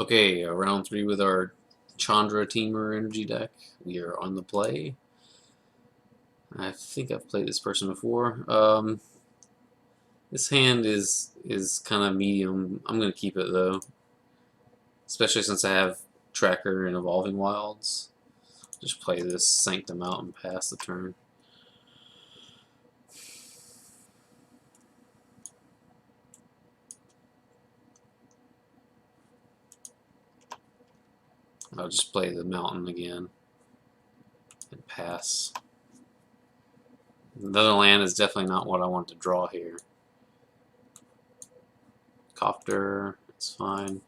Okay, round 3 with our Chandra Temur energy deck. We are on the play. I think I've played this person before. This hand is kind of medium. I'm going to keep it though, especially since I have Tracker and Evolving Wilds. Just play this, Sanctum out, and pass the turn. I'll just play the Mountain again and pass. Another land is definitely not what I want to draw here. Copter, it's fine.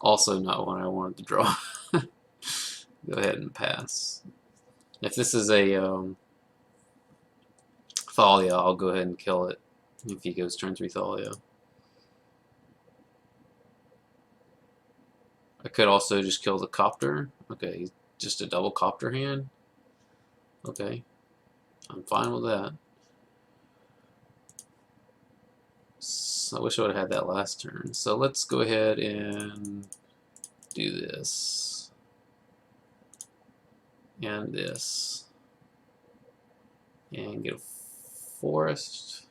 Also not what I wanted to draw. Go ahead and pass. If this is a Thalia, I'll go ahead and kill it if he goes turn 3 Thalia. I could also just kill the Copter. Okay, just a double Copter hand. Okay, I'm fine with that. So I wish I would have had that last turn. So let's go ahead and do this. And this. And get a forest.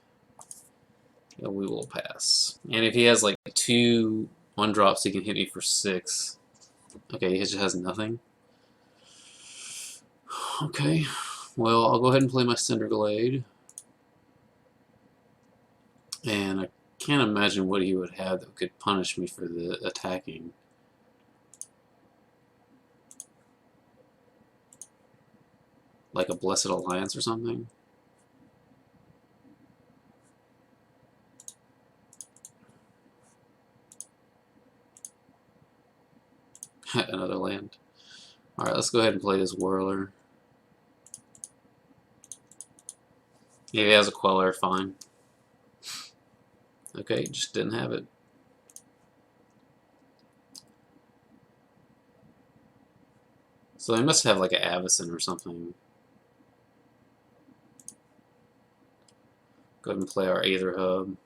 And we will pass. And if he has like 2 1-drops, he can hit me for 6. Okay, he just has nothing. Okay, well, I'll go ahead and play my Cinderglade. And I can't imagine what he would have that could punish me for the attacking. Like a Blessed Alliance or something? Another land. Alright, let's go ahead and play this Whirler. If he has a Queller, fine. Okay, just didn't have it. So they must have like an Avacyn or something. Go ahead and play our Aether Hub.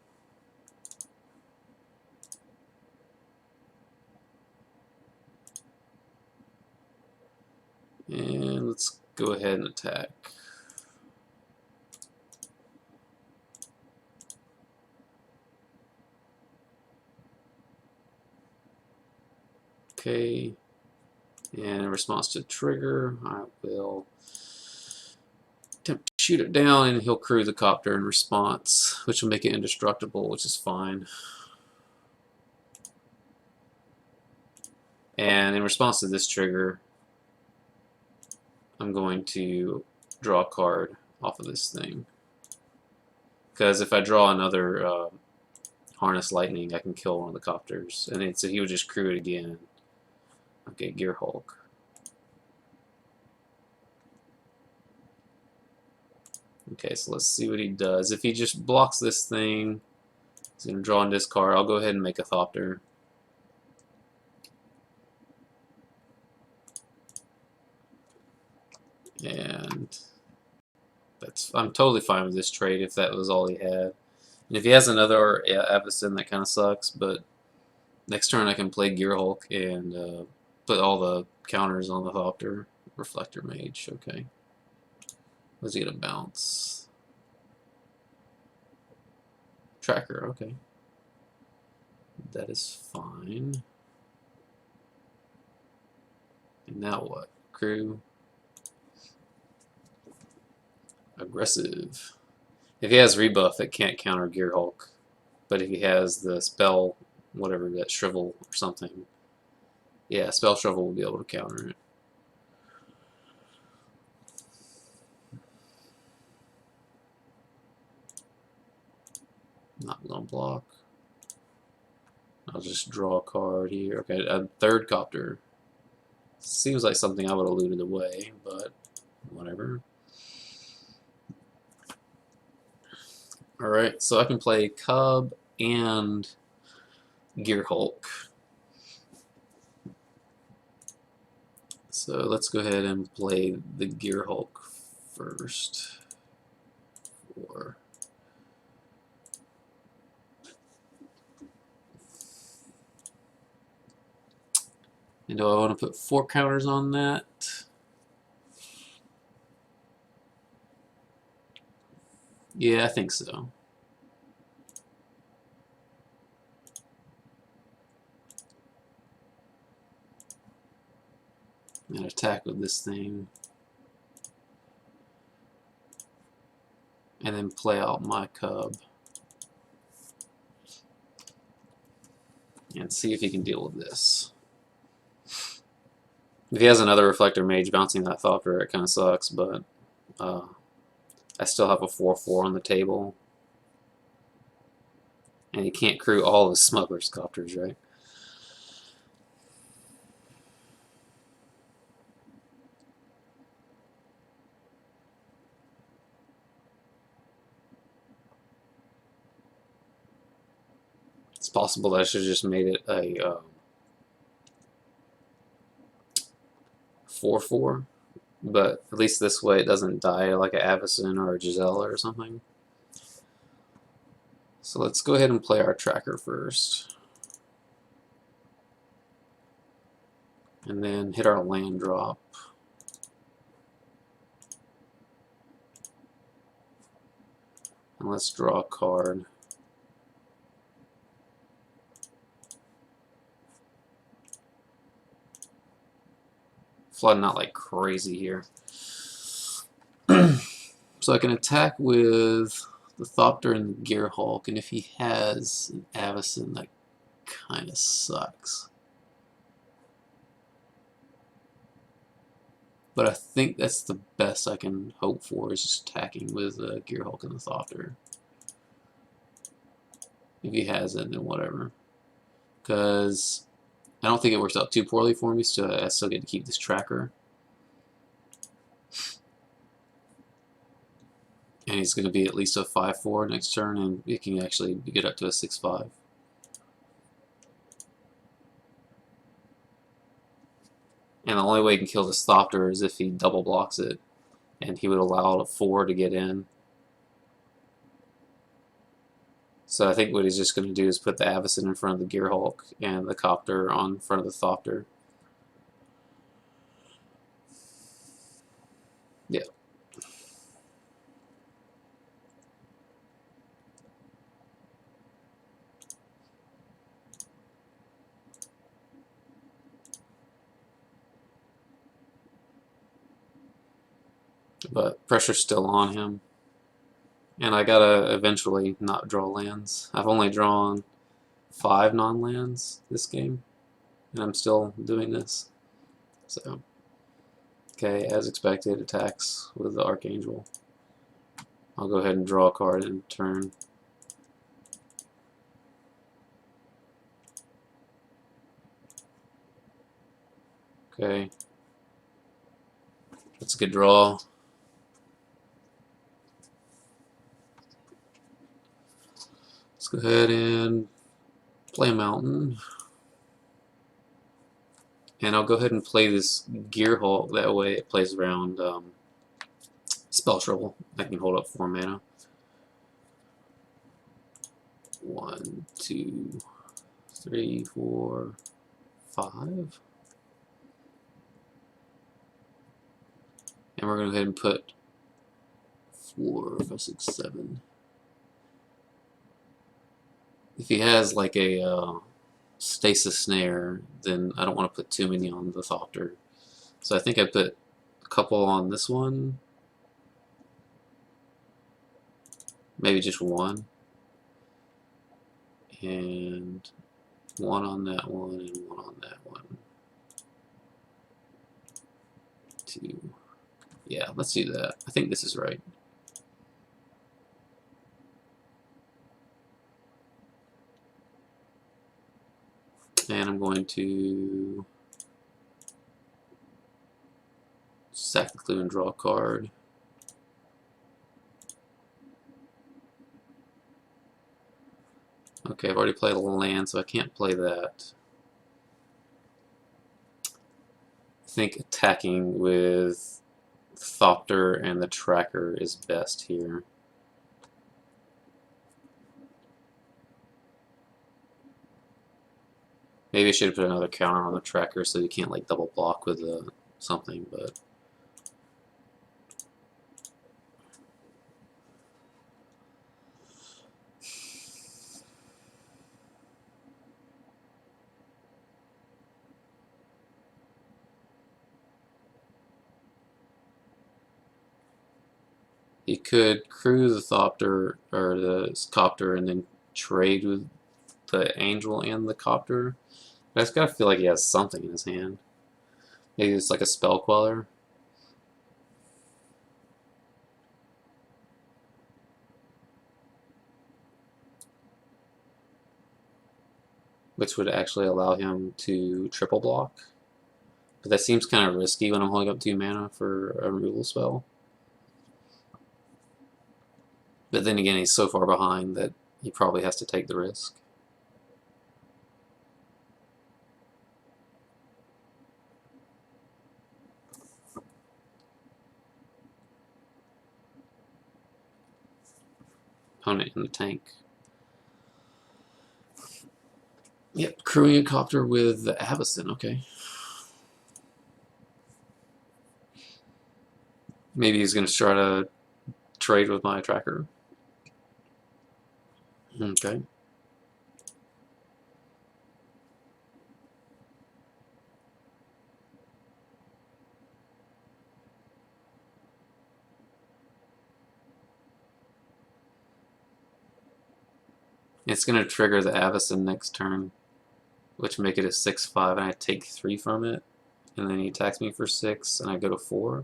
And let's go ahead and attack. Okay. And in response to the trigger, I will attempt to shoot it down, and he'll crew the Copter in response, which will make it indestructible, which is fine. And in response to this trigger, I'm going to draw a card off of this thing. Because if I draw another Harness Lightning, I can kill one of the Copters. And then, so he would just crew it again. Okay, Gear Hulk. Okay, so let's see what he does. If he just blocks this thing, he's going to draw and discard. I'll go ahead and make a Thopter. And I'm totally fine with this trade if that was all he had. And if he has another Avacyn, that kind of sucks, but next turn I can play Gear Hulk and put all the counters on the Thopter. Reflector Mage, okay. What's he gonna bounce? Tracker, okay. That is fine. And now what? Crew. Aggressive. If he has rebuff, it can't counter Gear Hulk. But if he has the spell, whatever, that Shrivel or something, yeah, Spell Shrivel will be able to counter it. Not gonna block. I'll just draw a card here. Okay, a third Copter. Seems like something I would have looted away, but whatever. Alright, so I can play Cub and Gear Hulk. So let's go ahead and play the Gear Hulk first. And do I want to put 4 counters on that? Yeah, I think so. And attack with this thing. And then play out my cub. And see if he can deal with this. If he has another Reflector Mage bouncing that Thopter, it kind of sucks, but I still have a 4/4 on the table. And he can't crew all his Smuggler's Copters, right? It's possible that I should have just made it a 4/4, but at least this way it doesn't die like an Avacyn or a Gisela or something. So let's go ahead and play our tracker first. And then hit our land drop. And let's draw a card. Flooding out like crazy here. So I can attack with the Thopter and the Gearhulk, and if he has an Avacyn, that kind of sucks. But I think that's the best I can hope for, is just attacking with the Gearhulk and the Thopter. If he has it, then whatever. Because I don't think it works out too poorly for me, so I still get to keep this tracker. And he's going to be at least a 5/4 next turn, and it can actually get up to a 6/5. And the only way he can kill this Thopter is if he double blocks it, and he would allow a 4 to get in. So I think what he's just going to do is put the Avacyn in front of the Gearhulk and the Copter on front of the Thopter. Yeah. But pressure's still on him. And I gotta eventually not draw lands. I've only drawn 5 non-lands this game, and I'm still doing this. So, okay, as expected, attacks with the Archangel. I'll go ahead and draw a card in turn. Okay, that's a good draw. Let's go ahead and play a Mountain. And I'll go ahead and play this Gearhulk, that way it plays around Spell Trouble. I can hold up 4 mana. 1, 2, 3, 4, 5. And we're going to go ahead and put 4, 5, 6, 7. If he has like a Stasis Snare, then I don't want to put too many on the Thopter. So I think I put a couple on this one. Maybe just 1. And 1 on that one, and 1 on that one. 2. Yeah, let's do that. I think this is right. And I'm going to sack the clue and draw a card. Okay, I've already played a land, so I can't play that. I think attacking with Thopter and the Tracker is best here. Maybe I should have put another counter on the tracker so you can't like double block with something, but you could crew the Thopter or the Copter and then trade with the Angel and the Copter. But I just gotta feel like he has something in his hand. Maybe it's like a Spell Queller. Which would actually allow him to triple block. But that seems kind of risky when I'm holding up 2 mana for a removal spell. But then again, he's so far behind that he probably has to take the risk. Opponent in the tank. Yep, crewing a Copter with the Avacyn, okay. Maybe he's going to try to trade with my tracker. Okay. It's going to trigger the Avacyn next turn, which make it a 6/5, and I take 3 from it. And then he attacks me for 6, and I go to 4.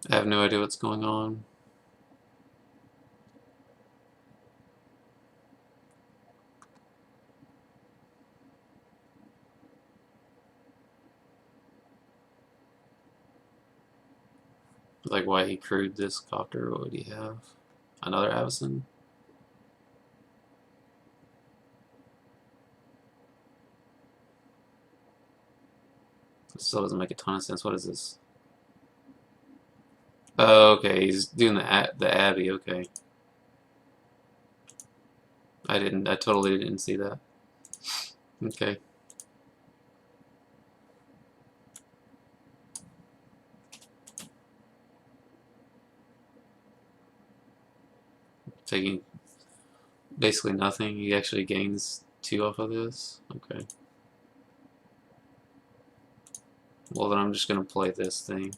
I have no idea what's going on. Like why he crewed this Copter. What would he have? Another Avacyn? This still doesn't make a ton of sense. What is this? Oh, okay, he's doing the Abbey. Okay, I totally didn't see that. Okay. Taking basically nothing. He actually gains 2 off of this. Okay. Well, then I'm just gonna play this thing.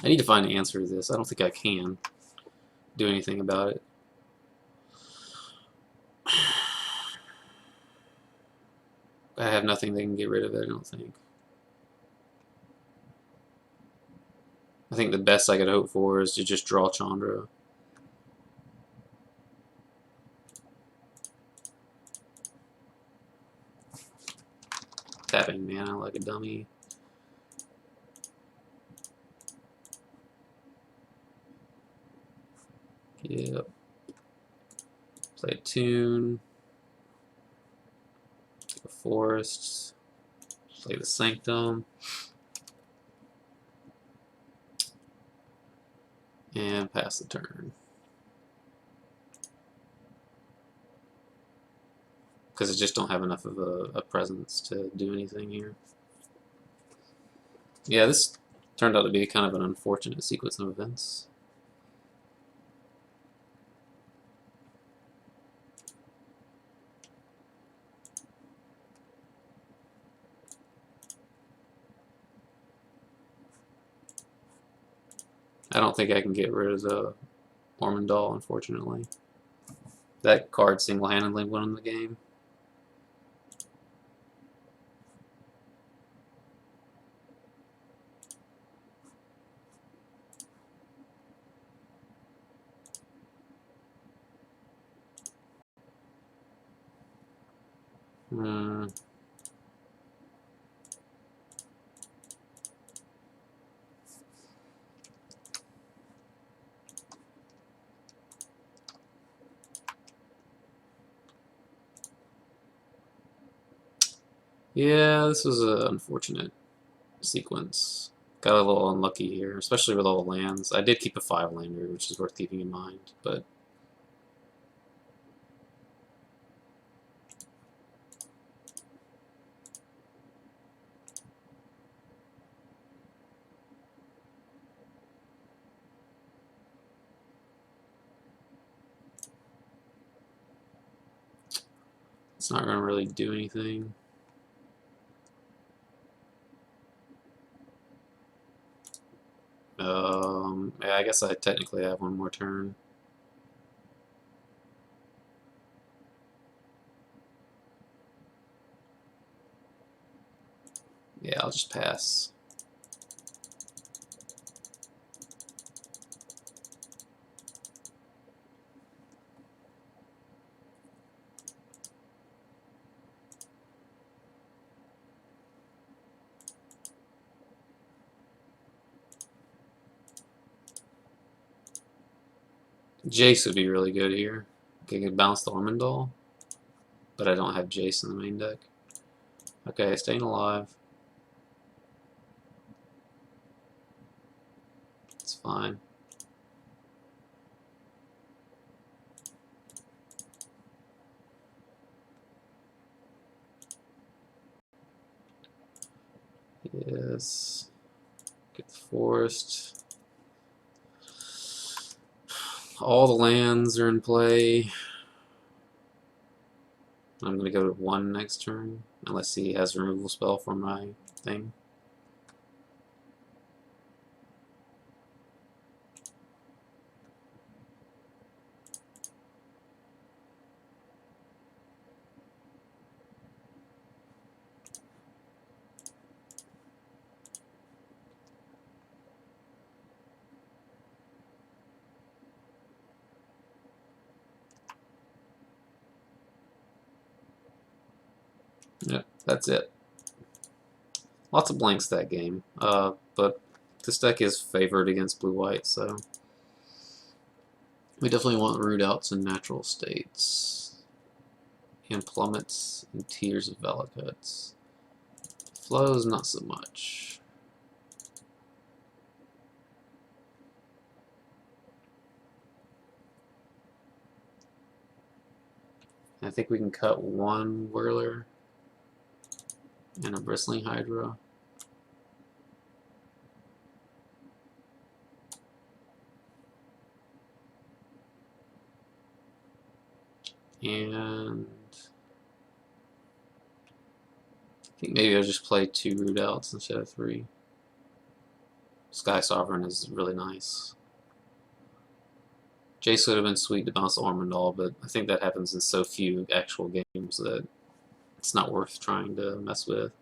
I need to find the answer to this. I don't think I can do anything about it. I have nothing that can get rid of it, I don't think. I think the best I could hope for is to just draw Chandra. Tapping mana like a dummy. Yep. Play a tune. Take a forest. Play the Sanctum. And pass the turn. Because I just don't have enough of a presence to do anything here. Yeah, this turned out to be kind of an unfortunate sequence of events. I don't think I can get rid of the Ormondal, unfortunately. That card single-handedly won the game. Hmm. Yeah, this was an unfortunate sequence. Got a little unlucky here, especially with all the lands. I did keep a 5-lander, which is worth keeping in mind, but it's not going to really do anything. Yeah, I guess I technically have one more turn. Yeah, I'll just pass. Jace would be really good here. Okay, I could bounce the Ormondal, but I don't have Jace in the main deck. Okay, staying alive. It's fine. Yes. Get the forest. All the lands are in play. I'm going to go to 1 next turn, unless he has a removal spell for my thing. Yep, that's it. Lots of blanks that game, but this deck is favored against blue-white, so we definitely want root outs in natural states. And plummets and tears of Valakuts. Flows, not so much. I think we can cut 1 Whirler and a Bristling Hydra. And I think maybe I'll just play 2 root outs instead of 3. Sky Sovereign is really nice. Jace would have been sweet to bounce Ormondal, but I think that happens in so few actual games that it's not worth trying to mess with.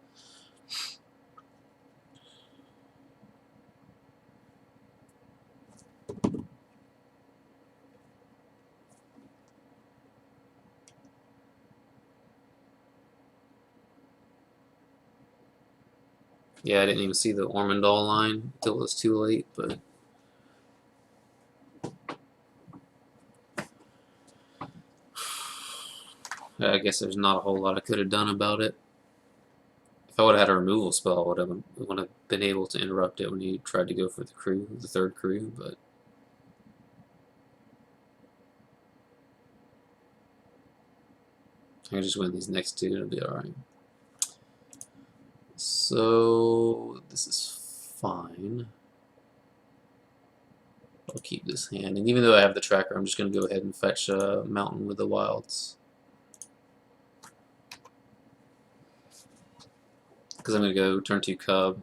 Yeah, I didn't even see the Ormondal line until it was too late, but I guess there's not a whole lot I could have done about it. If I would have had a removal spell, I would have been able to interrupt it when he tried to go for the crew, the 3rd crew, but I can just win these next 2 and it'll be alright. So this is fine. I'll keep this hand, and even though I have the tracker, I'm just going to go ahead and fetch a mountain with the wilds. Because I'm going to go turn 2 Cub.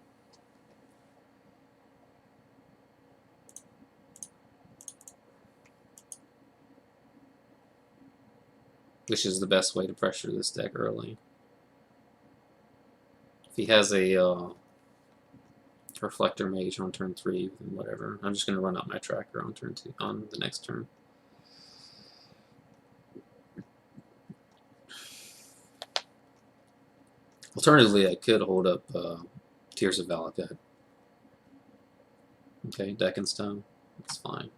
Which is the best way to pressure this deck early. If he has a Reflector Mage on turn 3, then whatever. I'm just going to run out my tracker on turn 2, on the next turn. Alternatively, I could hold up Tears of Valakut. Okay, deck and stone. That's fine.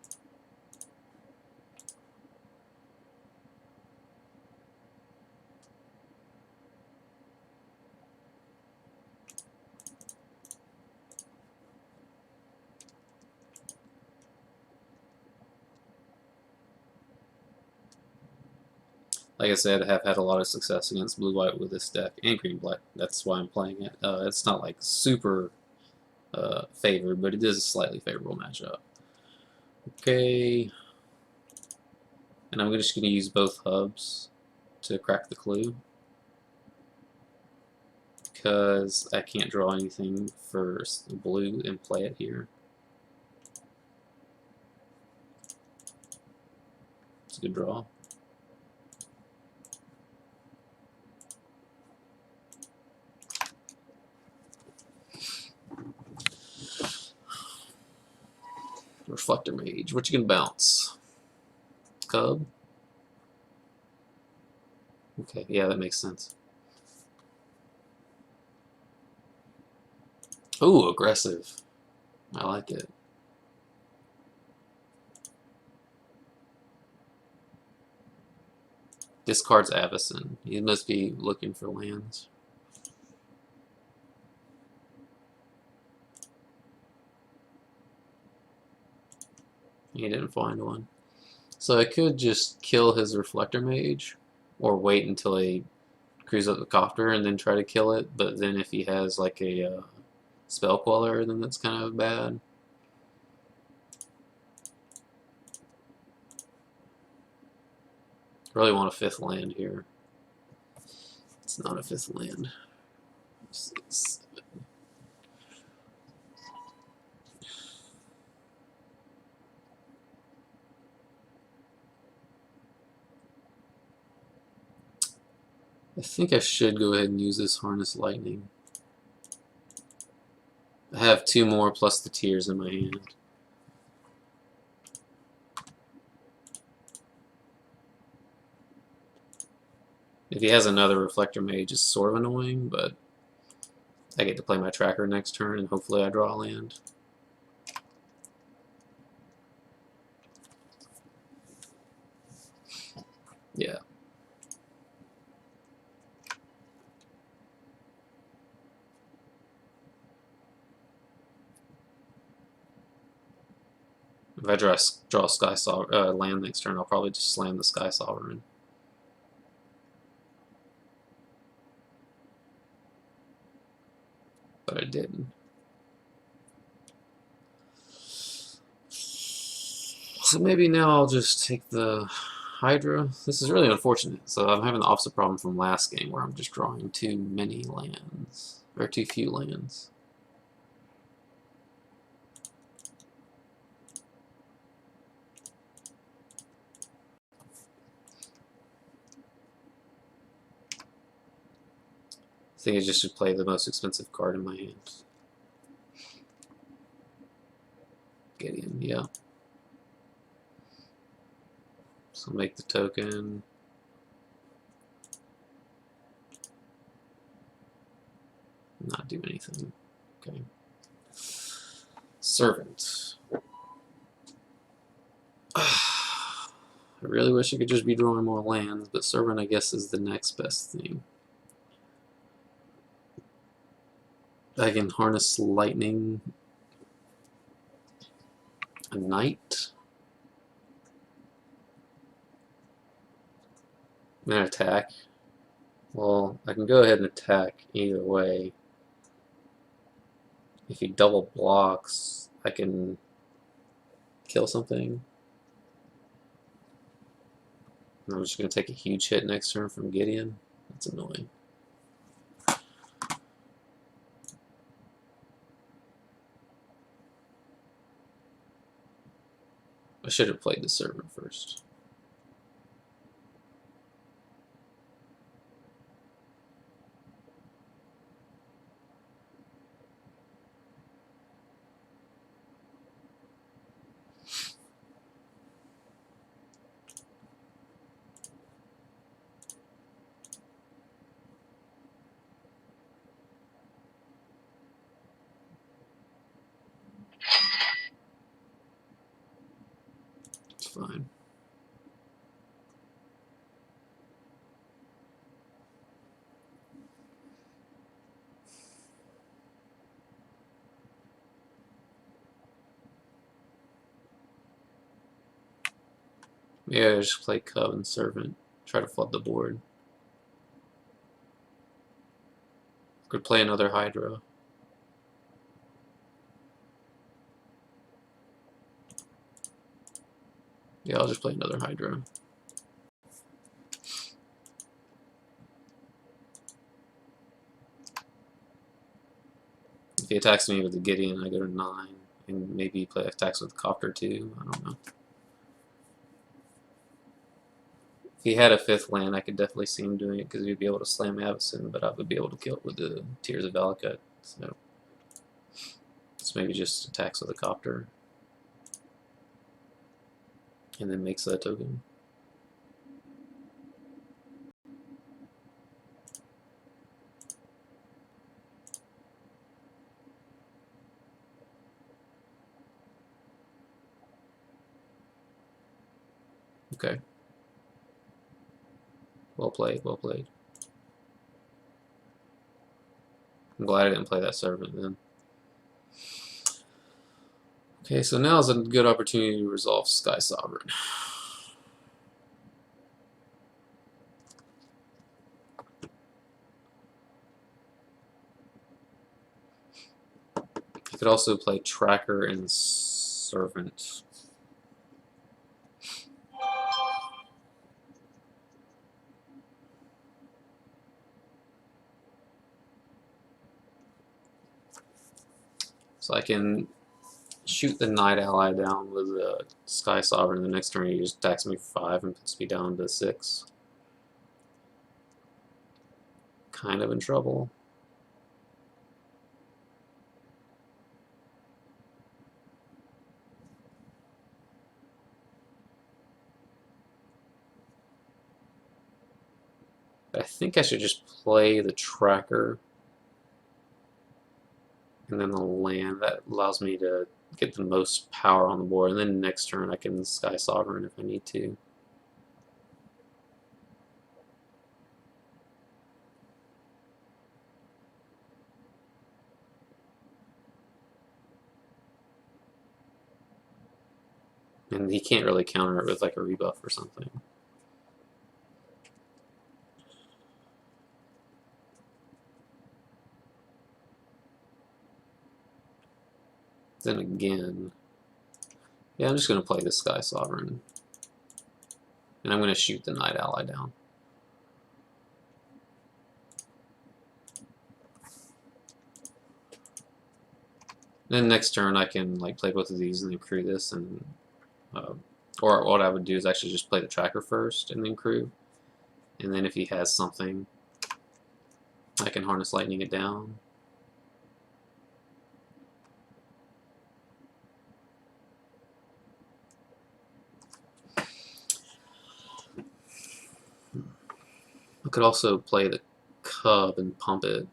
Like I said, I have had a lot of success against blue-white with this deck, and green-black. That's why I'm playing it. It's not like super favored, but it is a slightly favorable matchup. Okay, and I'm just going to use both hubs to crack the clue, because I can't draw anything for blue and play it here. It's a good draw. Reflector Mage. What you can bounce? Cub? Okay, yeah, that makes sense. Ooh, aggressive. I like it. Discards Avacyn. He must be looking for lands. He didn't find one. So I could just kill his Reflector Mage, or wait until he cruises up the copter and then try to kill it, but then if he has like a Spell Queller, then that's kind of bad. Really want a 5th land here. It's not a 5th land. It's I think I should go ahead and use this Harness Lightning. I have 2 more plus the Tears in my hand. If he has another Reflector Mage, it's sort of annoying, but I get to play my tracker next turn and hopefully I draw a land. Yeah. If I draw Sky land next turn, I'll probably just slam the Sky Sovereign. But I didn't. So maybe now I'll just take the Hydra. This is really unfortunate. So I'm having the opposite problem from last game where I'm just drawing too many lands, or too few lands. I think I just should play the most expensive card in my hand. Gideon, yeah. So make the token. Not do anything. Okay. Servant. I really wish I could just be drawing more lands, but Servant, I guess, is the next best thing. I can harness lightning. A knight. I'm gonna attack. Well, I can go ahead and attack either way. If he double blocks, I can kill something. I'm just gonna take a huge hit next turn from Gideon. That's annoying. I should have played the Servant first. fine. Yeah, just play Cub and Servant. Try to flood the board. Could play another Hydra. Yeah, I'll just play another Hydra. If he attacks me with the Gideon, I go to 9. And maybe play attacks with Copter too. I don't know. If he had a 5th land, I could definitely see him doing it because he'd be able to slam Avacyn, but I would be able to kill it with the Tears of Valakut. So maybe just attacks with a Copter. And then makes that token. Okay. Well played, well played. I'm glad I didn't play that Servant then. Okay, so now is a good opportunity to resolve Sky Sovereign. You could also play Tracker and Servant. So I can shoot the Night Ally down with a Sky Sovereign. The next turn he just attacks me for 5 and puts me down to 6. Kind of in trouble. I think I should just play the Tracker and then the land. That allows me to get the most power on the board, and then next turn I can Sky Sovereign if I need to. And he can't really counter it with like a rebuff or something. Then again, yeah, I'm just going to play the Sky Sovereign. And I'm going to shoot the Night Ally down. Then next turn I can like play both of these and then crew this, and or what I would do is actually just play the Tracker first and then crew. And then if he has something, I can Harness Lightning it down. I could also play the Cub and pump it.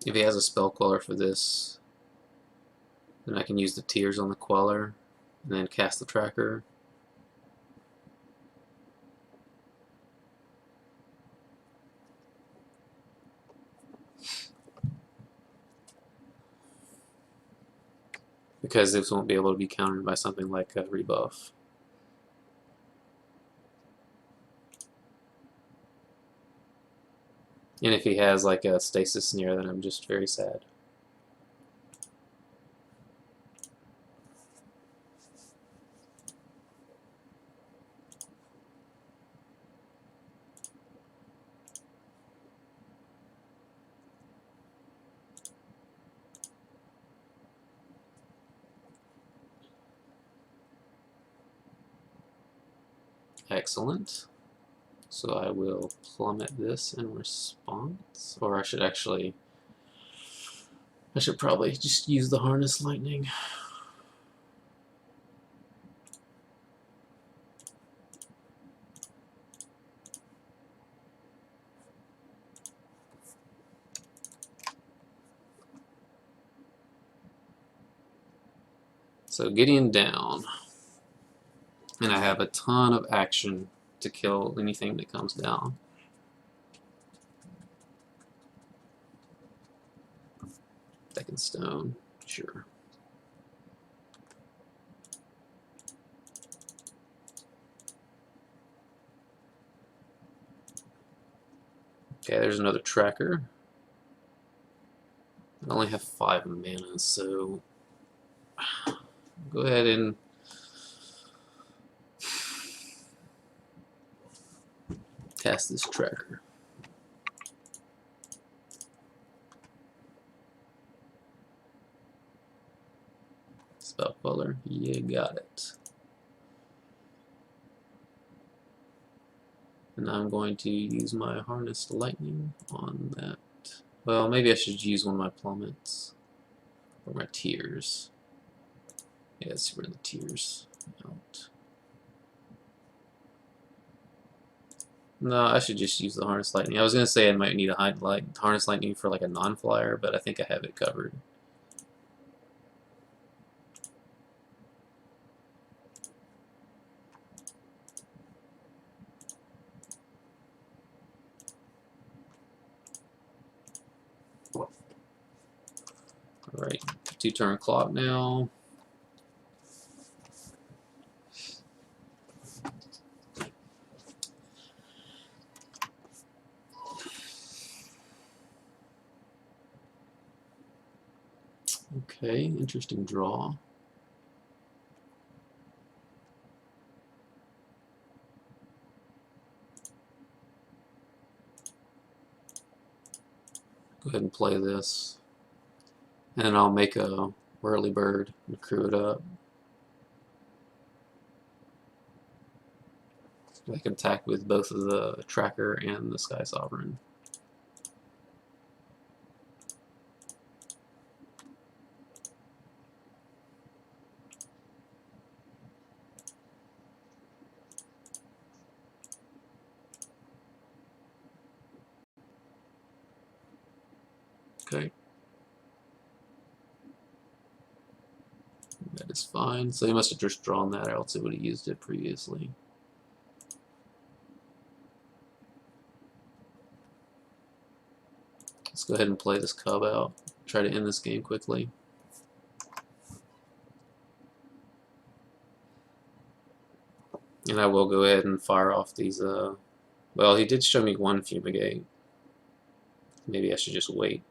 If he has a Spell Queller for this, then I can use the Tears on the Queller and then cast the Tracker. Because this won't be able to be countered by something like a rebuff. And if he has like a Stasis Snare, then I'm just very sad. Excellent. So I will plummet this in response, or I should actually I should probably just use the harness lightning. So Gideon down, and I have a ton of action to kill anything that comes down. Second stone, sure. Okay, there's another tracker. I only have 5 mana, so go ahead and cast this tracker. Spell color, you got it. And I'm going to use my harnessed lightning on that. Well, maybe I should use one of my plummets or my tears. Yeah, let's see where the tears out. No, I should just use the harness lightning. I was gonna say I might need a harness lightning for like a non-flyer, but I think I have it covered. Alright, 2-turn clock now. Okay, interesting draw. Go ahead and play this. And then I'll make a whirlybird and crew it up. I can attack with both of the tracker and the Sky Sovereign. Okay. That is fine. So he must have just drawn that, or else he would have used it previously. Let's go ahead and play this cub out. Try to end this game quickly. And I will go ahead and fire off these, well, he did show me one fumigate. Maybe I should just wait.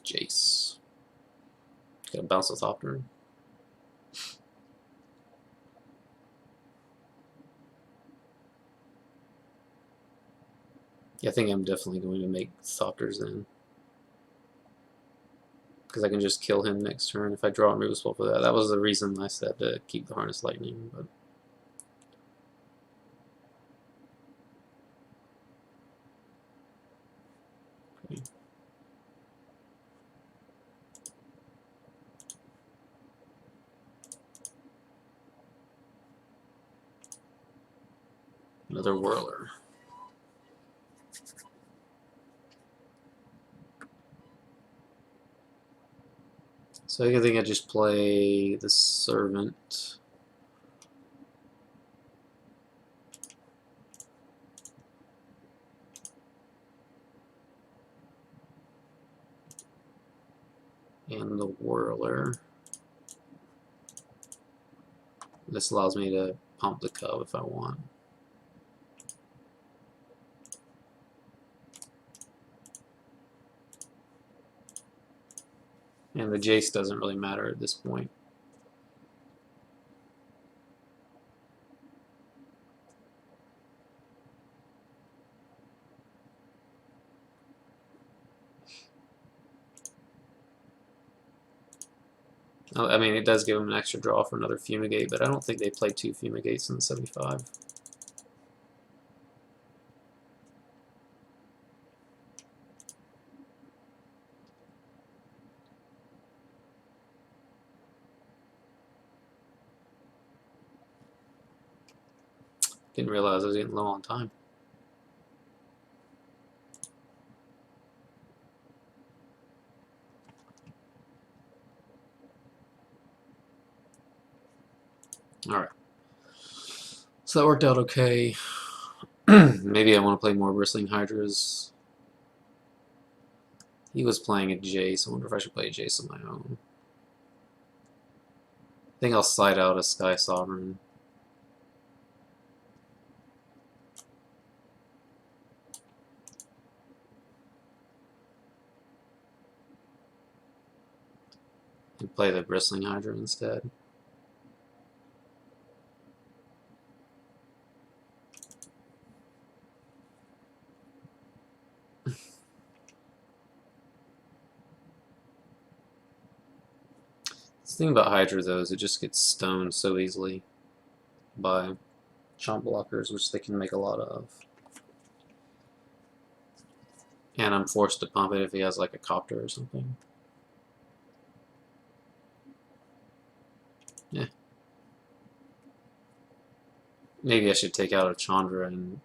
Jace. Gotta bounce with Thopter. Yeah, I think I'm definitely going to make Thopters then. Because I can just kill him next turn if I draw and move a spell for that. That was the reason I said to keep the Harness Lightning, but okay. Another Whirler. So I think I just play the Servant. And the Whirler. This allows me to pump the cub if I want. And the Jace doesn't really matter at this point. I mean, it does give them an extra draw for another Fumigate, but I don't think they play 2 Fumigates in the 75. Didn't realize I was getting low on time. Alright. So that worked out okay. Maybe I want to play more Bristling Hydras. He was playing a Jace. I wonder if I should play a Jace on my own. I think I'll slide out a Sky Sovereign. And play the Bristling Hydra instead. The thing about Hydra, though, is it just gets stoned so easily by chomp blockers, which they can make a lot of. And I'm forced to pump it if he has like a copter or something. Yeah. Maybe I should take out a Chandra and...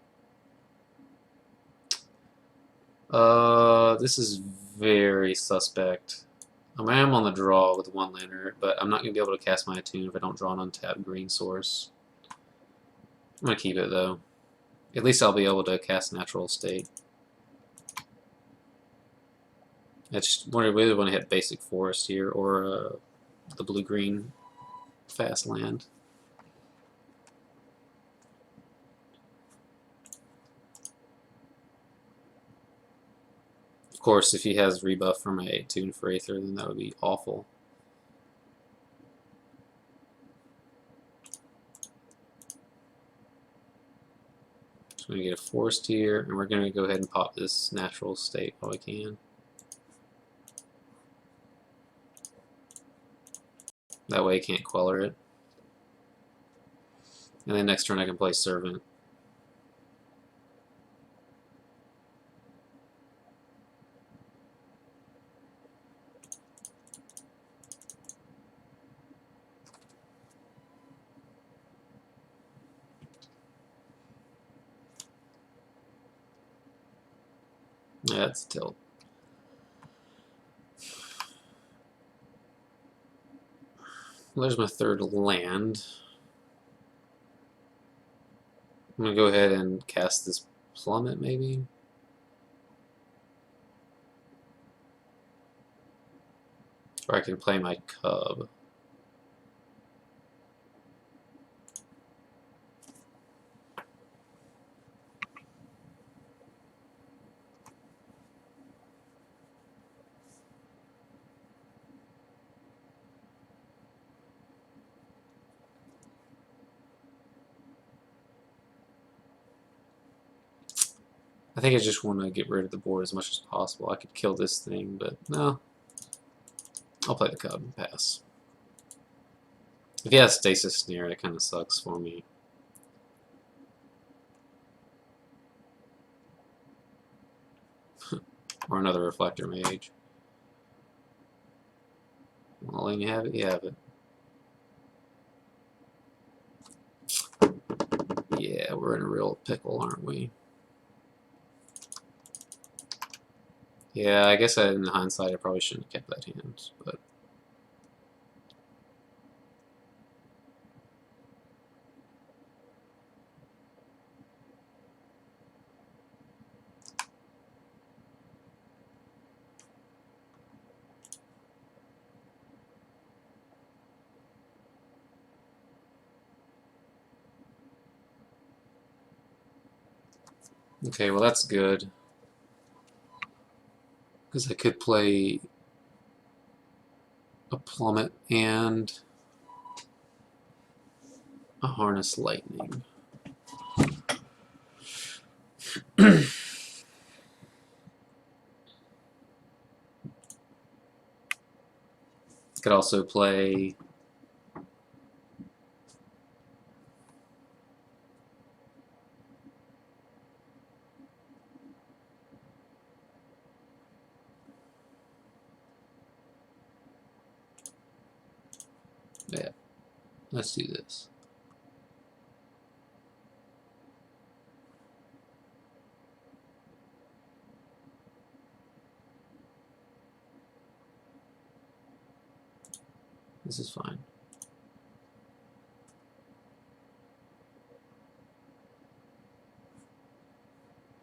this is very suspect. I am on the draw with one laner, but I'm not going to be able to cast my Attune if I don't draw an untapped green source. I'm going to keep it, though. At least I'll be able to cast Natural State. I just really want to hit Basic Forest here, or the blue-green fast land. Of course, if he has rebuff from my Attune for Aether, then that would be awful. So we're going to get a Forest here, and we're going to go ahead and pop this Natural State while we can. That way he can't Queller it. And then next turn I can play Servant. Yeah, that's a tilt. Well, there's my third land. I'm going to go ahead and cast this Plummet, maybe? Or I can play my Cub. I think I just want to get rid of the board as much as possible. I could kill this thing, but no. I'll play the Cub and pass. If he has Stasis Snare, that kind of sucks for me. Or another Reflector Mage. Well, then you have it, you have it. Yeah, we're in a real pickle, aren't we? Yeah, I guess in hindsight I probably shouldn't have kept that hand, but... Okay, well that's good. Because I could play a Plummet and a Harness Lightning. Could also play yeah, let's do this. This is fine.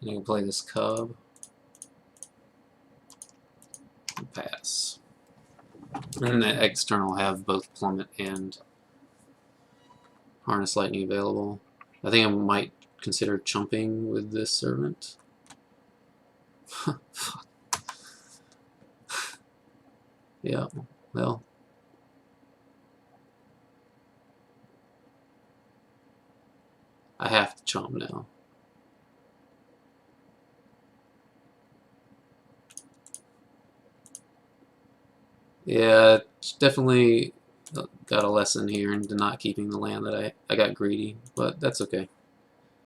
And I can play this cub and pass. And the external have both plummet and harness lightning available. I think I might consider chumping with this servant. Fuck. Yeah, well. I have to chomp now. Yeah, definitely got a lesson here into not keeping the land that I got greedy, but that's okay.